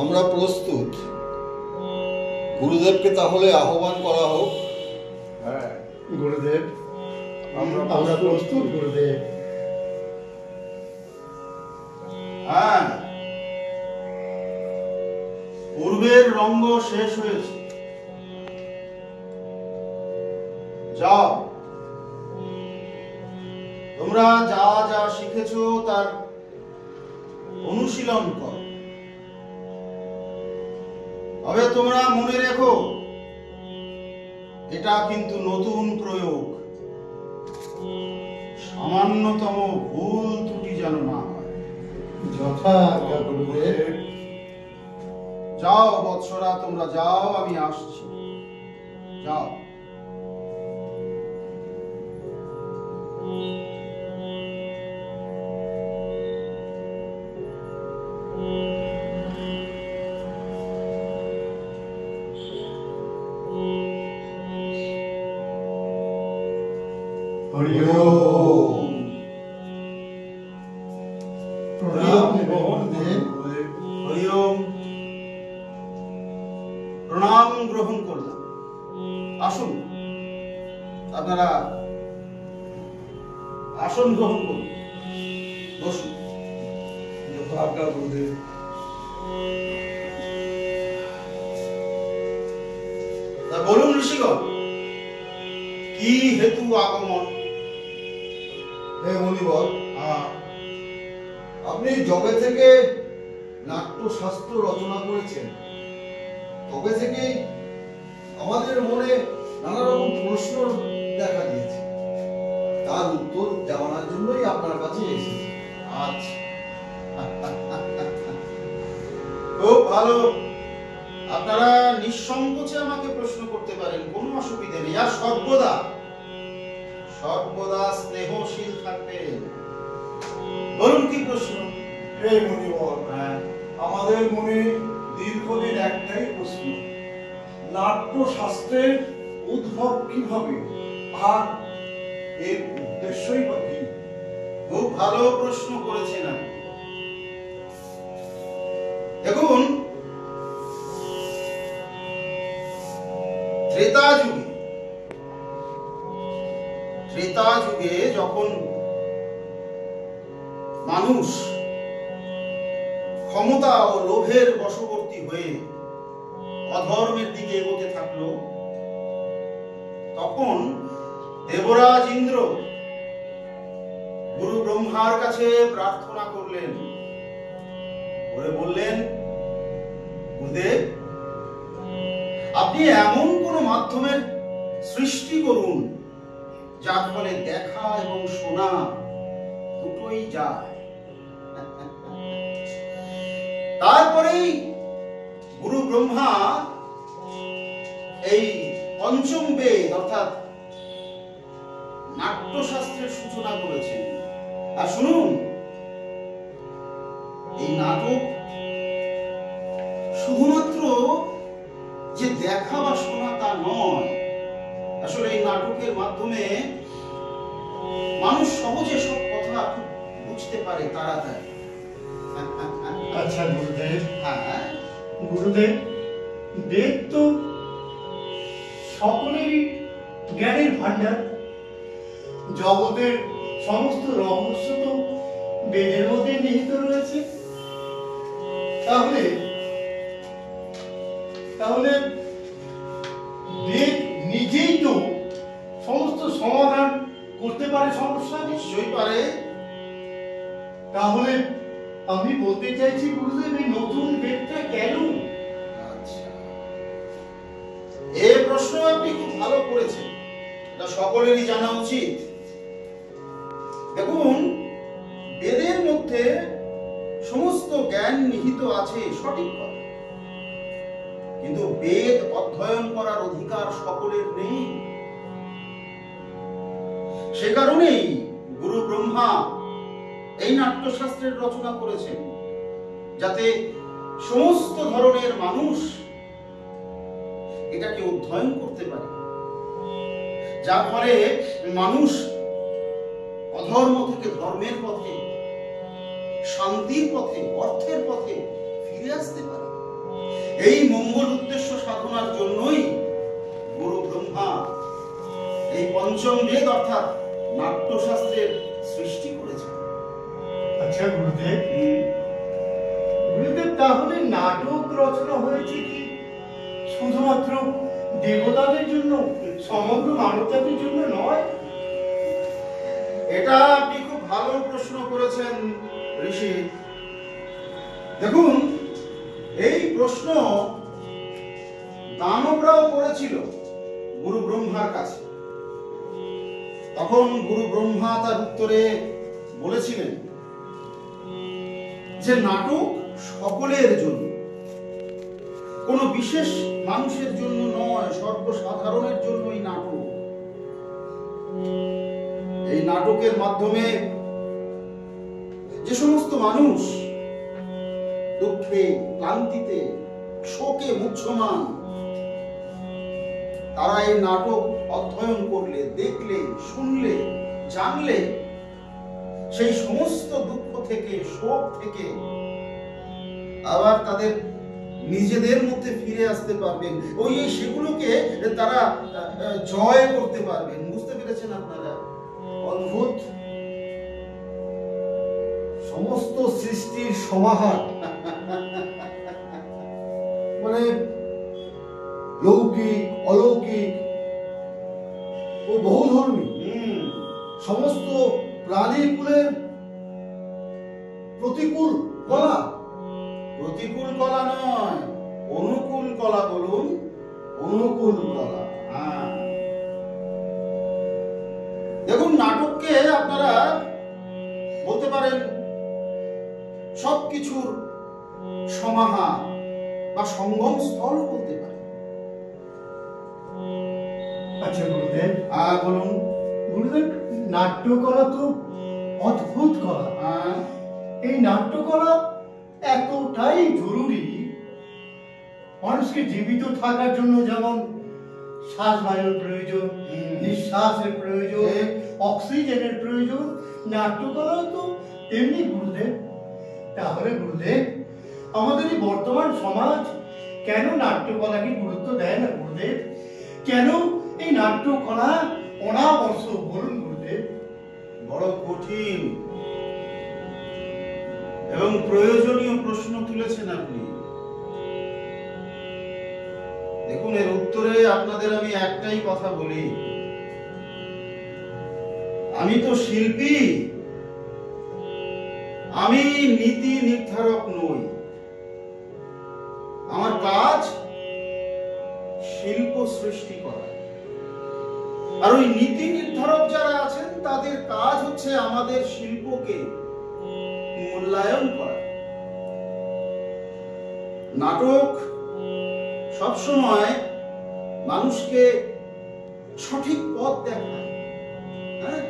আমরা প্রস্তুত। গুরুদেবকে তাহলে আহ্বান করা হোক। হ্যাঁ গুরুদেব, আমরা প্রস্তুত গুরুদেব। হ্যাঁ, পূর্বের রঙ্গ শেষ হয়েছে। যাও, তোমরা যা যা শিখেছো তার অনুশীলন কর। তবে তোমরা মনে রেখো, এটা কিন্তু নতুন প্রয়োগ। সামান্যতম ভুল ত্রুটি যেন না হয়। যথাজ্ঞা গুরুদেব। যাও বৎসরা, তোমরা যাও, আমি আসছি। যাও। হরি ওম। প্রণাম গুরুদেব। হরি ওম। প্রণাম গ্রহণ করলাম। আসুন, আপনারা আসন গ্রহণ করুন, বসুন। যথাজ্ঞা গুরুদেব। তা বলুন ঋষিগণ, কি হেতু আগমন? হে মণিবর, আপনি যবে থেকে নাট্যশাস্ত্র রচনা করেছেন, তবে থেকেই আমাদের মনে নানা রকম প্রশ্ন দেখা দিয়েছে। তার উত্তর দেওয়ার জন্যই আপনার কাছে এসেছি। আচ্ছা, খুব ভালো। আপনারা নিঃসংকোচে আমাকে প্রশ্ন করতে পারেন, কোনো অসুবিধা নেই। আর সর্বদা সর্বদা স্নেহশীল থাকবেন। বলুন, কি প্রশ্ন? হে মুনিবর, আমাদের মনে দীর্ঘদিন একটাই প্রশ্ন, নাট্যশাস্ত্রের উদ্ভব কিভাবে আর এর উদ্দেশ্যই বা কি? খুব ভালো প্রশ্ন করেছেন আপনি। দেখুন, ত্রেতা যুগে যখন মানুষ ক্ষমতা ও লোভের বশবর্তী হয়ে অধর্মের দিকে এগোতে থাকলো, তখন দেবরাজ ইন্দ্র গুরু ব্রহ্মার কাছে প্রার্থনা করলেন, করে বললেন, গুরুদেব, আপনি এমন কোন মাধ্যমের সৃষ্টি করুন যার ফলে দেখা এবং শোনা দুটোই যায়। তারপরেই গুরু ব্রহ্মা এই পঞ্চম বেদ অর্থাৎ নাট্যশাস্ত্রের সূচনা করেছেন। আর শুনুন, এই নাটক শুধুমাত্র যে দেখা বা শোনা তা নয়, আসলে এই নাটকের মাধ্যমে মানুষ সহজে সব কথা বুঝতে পারে তাড়াতাড়ি। আচ্ছা গুরুদেব, হ্যাঁ, গুরুদেব, বেদ তো সকলেরই জ্ঞানের ভান্ডার। জগতের সমস্ত রহস্য তো বেদের মধ্যে নিহিত রয়েছে। তাহলে তাহলে বেদ নিজেই তো সমস্ত সমাধান করতে পারে সমস্যা। নিশ্চয়ই পারে। তাহলে আমি বলতে চাইছি গুরুদেব, এই নতুন বেদটা কেন? আচ্ছা, এই প্রশ্ন আপনি খুব ভালো করেছেন, এটা সকলেরই জানা উচিত। দেখুন, বেদের মধ্যে সমস্ত জ্ঞান নিহিত আছে, সঠিক কথা, কিন্তু বেদ অধ্যয়ন করার অধিকার সকলের নেই। সে কারণেই গুরু ব্রহ্মা এই নাট্যশাস্ত্রের রচনা করেছেন, যাতে সমস্ত ধরনের মানুষ এটাকে অধ্যয়ন করতে পারে, যার ফলে মানুষ অধর্ম থেকে ধর্মের পথে, শান্তির পথে, অর্থের পথে ফিরে আসতে পারে। এই মঙ্গল উদ্দেশ্য সাধনার জন্যই গুরু ব্রহ্মা এই পঞ্চম বেদ অর্থাৎ নাট্যশাস্ত্রের সৃষ্টি করেছেন। আচ্ছা গুরুদেব, গুরুদেব তাহলে নাটক রচনা হয়েছে কি শুধুমাত্র দেবতাদের জন্য, সমগ্র মানব জাতির জন্য নয়? এটা আপনি খুব ভালো প্রশ্ন করেছেন ঋষি। দেখুন, এই প্রশ্ন দানবরাও করেছিল গুরু ব্রহ্মার কাছে। তখন গুরু ব্রহ্মা তার উত্তরে বলেছিলেন যে নাটক সকলের জন্য, কোনো বিশেষ মানুষের জন্য নয়, সর্বসাধারণের জন্যই নাটক। এই নাটকের মাধ্যমে যে সমস্ত মানুষ দুঃখে, ক্লান্তিতে, শোকে মুহ্যমান, তারা এই নাটক অধ্যয়ন করলে, দেখলে, শুনলে, জানলে সেই সমস্ত দুঃখ থেকে, শোক থেকে আবার তাদের নিজেদের মধ্যে ফিরে আসতে পারবেন, ওই সেগুলোকে তারা জয় করতে পারবেন। বুঝতে পেরেছেন আপনারা? অদ্ভুত, সমস্ত সৃষ্টির সমাহার, মানে লৌকিক, অলৌকিক ও বহুধর্মী সমস্ত প্রাণীকুলের প্রতিকূল কলা। প্রতিকূল কলা নয়, অনুকূল কলা বলুন। অনুকূল কলা। হ্যাঁ, দেখুন, নাটককে আপনারা বলতে পারেন সবকিছুর সমাহার বা সঙ্গম স্থল বলতে পারেন। আচ্ছা গুরুদেব, বলুন। গুরুদেব, নাট্যকলা তো অদ্ভুত কলা। এই নাট্যকলা এতটাই জরুরি, মানুষকে জীবিত থাকার জন্য যেমন শ্বাস বায়ুর প্রয়োজন, নিঃশ্বাসের প্রয়োজন, অক্সিজেনের প্রয়োজন, নাট্যকলা তো তেমনি গুরুদেব। তাহলে গুরুদেব, আমাদের এই বর্তমান সমাজ কেন নাট্যকলাকে গুরুত্ব দেয় না গুরুদেব? কেন এই নাট্যকলা অনাবর্ষ বলুন গুরুদেব? বড় কঠিন এবং প্রয়োজনীয় প্রশ্ন তুলেছেন আপনি। দেখুন, এর উত্তরে আপনাদের আমি একটাই কথা বলি, আমি তো শিল্পী, আমি নীতি নির্ধারক নই। আমার কাজ শিল্প সৃষ্টি করা, আর ওই নীতি নির্ধারক যারা আছেন তাদের কাজ হচ্ছে আমাদের শিল্পকে মূল্যায়ন করা। নাটক সবসময় মানুষকে সঠিক পথ দেখায়। হ্যাঁ,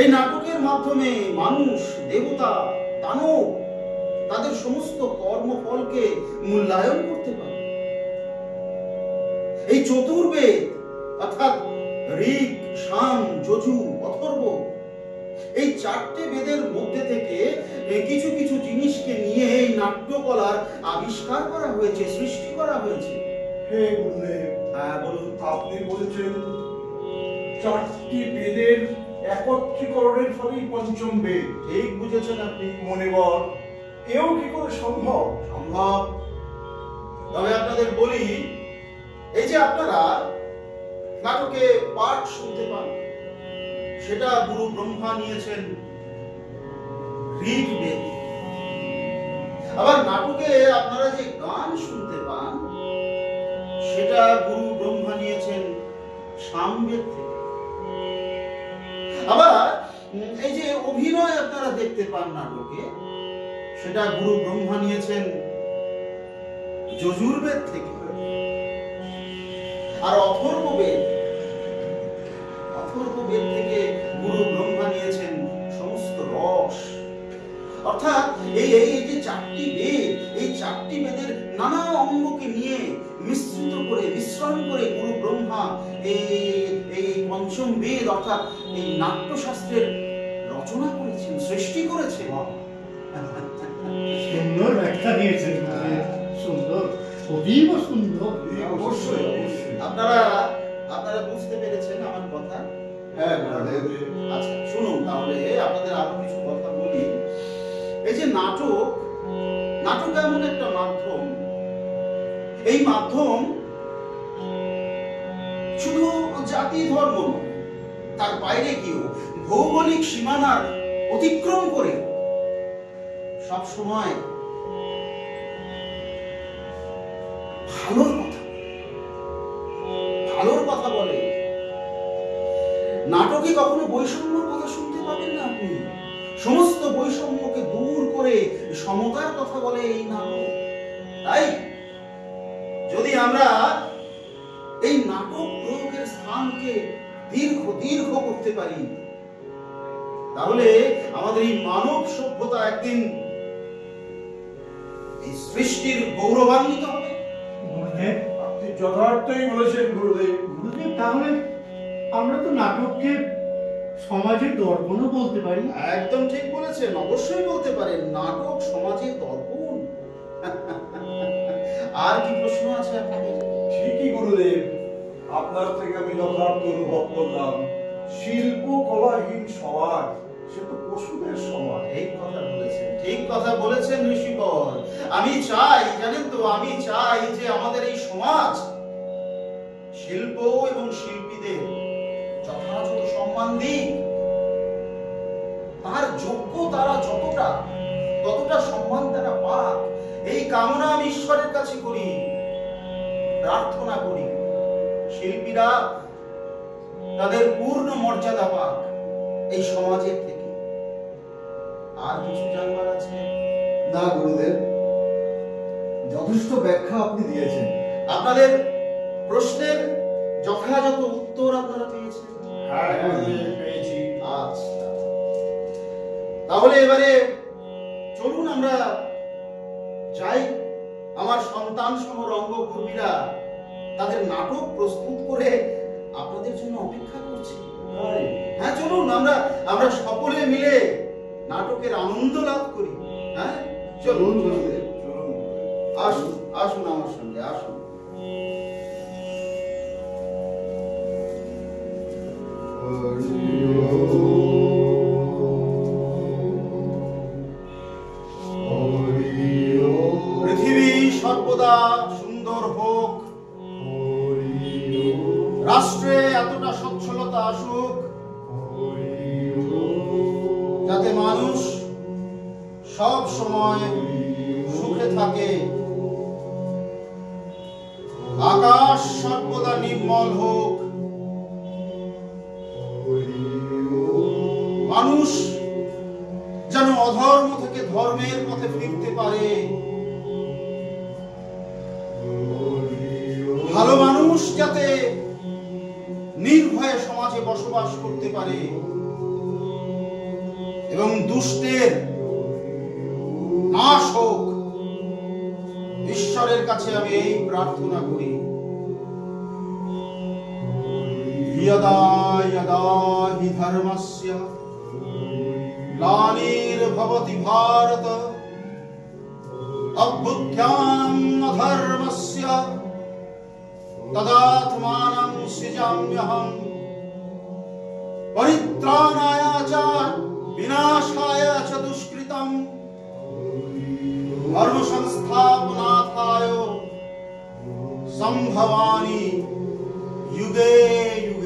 এই নাটকের মাধ্যমে মানুষ, দেবতা, দানব তাদের সমস্ত কর্মফলকে মূল্যায়ন করতে পারে। এই চতুর্বেদ অর্থাৎ ঋক, সাম, যজু, অথর্ব, এই চারটে বেদের মধ্যে থেকে কিছু কিছু জিনিসকে নিয়ে এই নাট্যকলার আবিষ্কার করা হয়েছে, সৃষ্টি করা হয়েছে। হে গুরুদেব, বলুন। আপনি বলেছেন চারটি বেদের একত্রীকরণের ফলেই পঞ্চম বেদ। ঠিক বুঝেছেন আপনি। মনিবর, এও কি করে সম্ভব? সম্ভব। তবে আপনাদের বলি, এই যে আপনারা নাটকে পাঠ শুনতে পান, সেটা গুরু ব্রহ্মা নিয়েছেন ঋগ্বেদ। আবার নাটকে আপনারা যে গান শুনতে পান, সেটা গুরু ব্রহ্মা নিয়েছেন সামবেদ থেকে। আবার এই যে অভিনয় আপনারা দেখতে পান নাটকে, সেটা গুরু ব্রহ্মা নিয়েছেন যজুর্বেদ থেকে। আর অথর্ববেদ থেকে গুরু ব্রহ্মা নিয়েছেন সমস্ত রস। অর্থাৎ এই যে চারটি বেদ, এই চারটি বেদের নানা অঙ্গকে নিয়ে মিশ্রণ করে গুরু ব্রহ্মা এই পঞ্চম বেদ অর্থাৎ এই নাট্যশাস্ত্রের রচনা করেছেন, সৃষ্টি করেছেন। সুন্দর ব্যাখ্যা দিয়েছেন গুরুদেব। অতীব সুন্দর। অবশ্যই অবশ্যই। আপনারা আপনারা বুঝতে পেরেছেন আমার কথা? হ্যাঁ গুরুদেব। আচ্ছা শুনুন, তাহলে আপনাদের আরো কিছু কথা বলি। এই যে নাটক, নাটক এমন একটা মাধ্যম, এই মাধ্যম শুধু জাতি ধর্ম নয়, তার বাইরে গিয়েও ভৌগোলিক সীমানার অতিক্রম করে সব সময় ভালোর কথা বলে। নাটকে কখনো বৈষম্যের কথা শুনতে পাবেন না আপনি। সমস্ত বৈষম্যকে দূর করে সমতার কথা বলে এই নাটক। তাই যদি আমরা এই নাটক প্রয়োগের স্থানকে দীর্ঘ দীর্ঘ করতে পারি, তাহলে আমাদের এই মানব সভ্যতা একদিন এই সৃষ্টির গৌরবান্বিত হবে। গুরুদেব, আপনি যথার্থই বলেছেন গুরুদেব। গুরুদেব, তাহলে আমরা তো নাটককে সমাজের দর্পণও বলতে পারি। একদম ঠিক বলেছেন, অবশ্যই বলতে পারেন নাটক সমাজের দর্পণ। আর কি প্রশ্ন আছে আপনাদের? ঠিকই গুরুদেব, আপনার থেকে আমি যথার্থ অনুভব করলাম, শিল্প কলাহীন সমাজ সে তো পশুদের সমাজ। এই কথা বলেছেন, ঠিক কথা বলেছেন ঋষিবর। আমি চাই, জানেন তো, আমি চাই যে আমাদের এই সমাজ শিল্প এবং শিল্পীদের যথাযথ সম্মান দিক। তার যোগ্য তারা যতটা, ততটা সম্মান তারা পাক, এই কামনা আমি ঈশ্বরের কাছে করি, প্রার্থনা করি। শিল্পীরা তাদের পূর্ণ মর্যাদা পাক এই সমাজের থেকে। আর কিছু জানবার আছে? না গুরুদেব, যথেষ্ট ব্যাখ্যা আপনি দিয়েছেন। আপনাদের প্রশ্নের যথাযথ উত্তর আপনারা পেয়েছেন? হ্যাঁ গুরুদেব, পেয়েছি। আচ্ছা, তাহলে এবারে চলুন আমরা যাই। আমার সন্তান সম রঙ্গকর্মীরা তাদের নাটক প্রস্তুত করে আপনাদের জন্য অপেক্ষা করছে। তাই হ্যাঁ চলুন, আমরা সকলে মিলে নাটকের আনন্দ লাভ করি। হ্যাঁ চলুন, গুরুদেব। চলুন। আসুন আসুন আমার সঙ্গে আসুন। পৃথিবী সর্বদা সুন্দর হোক, রাষ্ট্রে এতটা সচ্ছলতা আসুক যাতে মানুষ সব সময় সুখে থাকে, আকাশ সর্বদা নির্মল হোক, মানুষ যেন অধর্ম থেকে ধর্মের পথে ফিরতে পারে, ভালো মানুষ যাতে নির্ভয়ে সমাজে বসবাস করতে পারে এবং দুষ্টের নাশ হোক। ঈশ্বরের কাছে আমি এই প্রার্থনা করি। यदा यदा हि धर्मस्य ग्लानिर्भवति भारत अभ्युत्थानम् अधर्मस्य तदात्मानं सृजाम्यहम् परित्राणाय च विनाशाय च दुष्कृतम् धर्म संस्थापनार्थाय संभवामि युगे युगे।